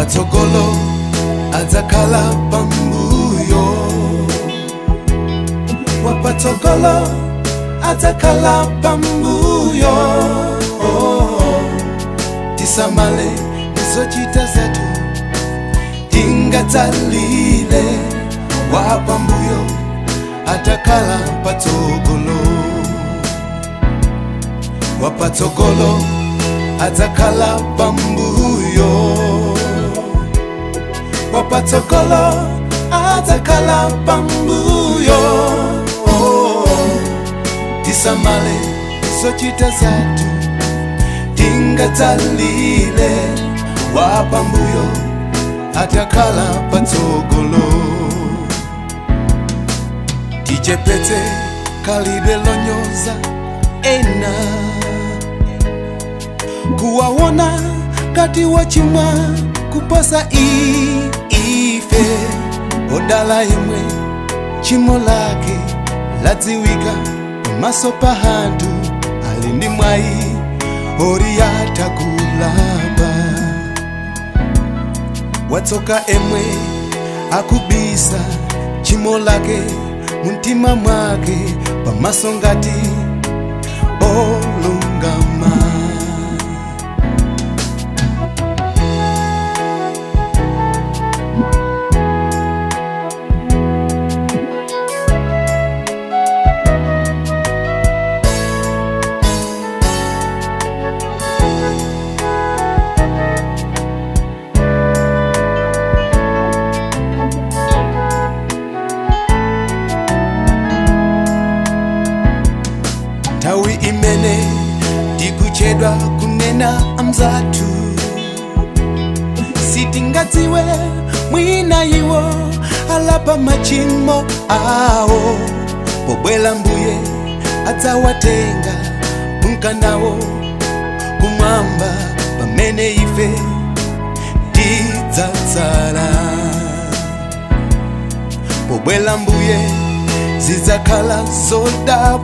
wapatsogolo adzakhala pambuyo, wapatsogolo adzakhala pambuyo. Tisamale zochita zetu, tingadzalile, wapambuyo adzakhala patsogolo, wapatsogolo adzakhala pambuyo, wapatsogolo adzakhala pambuyo. Tisamale zochita zetu, tingadzalile, wapambuyo adzakhala patsogolo. Tichepetse khalidwe lonyoza ena, kuwaona ngati wachimwa kuposa ife. Odala yemwe tchimo lake ladziwika pamaso pa anthu, ali ndi mwayi oti atha kulapa. Watsoka emwe akubisa tchimo lake mumtima mwake pamaso ngati olungama. Nthawi imene tikuchedwa kunena amzathu, sitingadziwe mwina iwo alapa machimo awo. Pobwela Mbuye adzawatenga nawo kumwamba, pamene ife tidzatsala. Pobwela Mbuye zidzakhala zodabwitsa.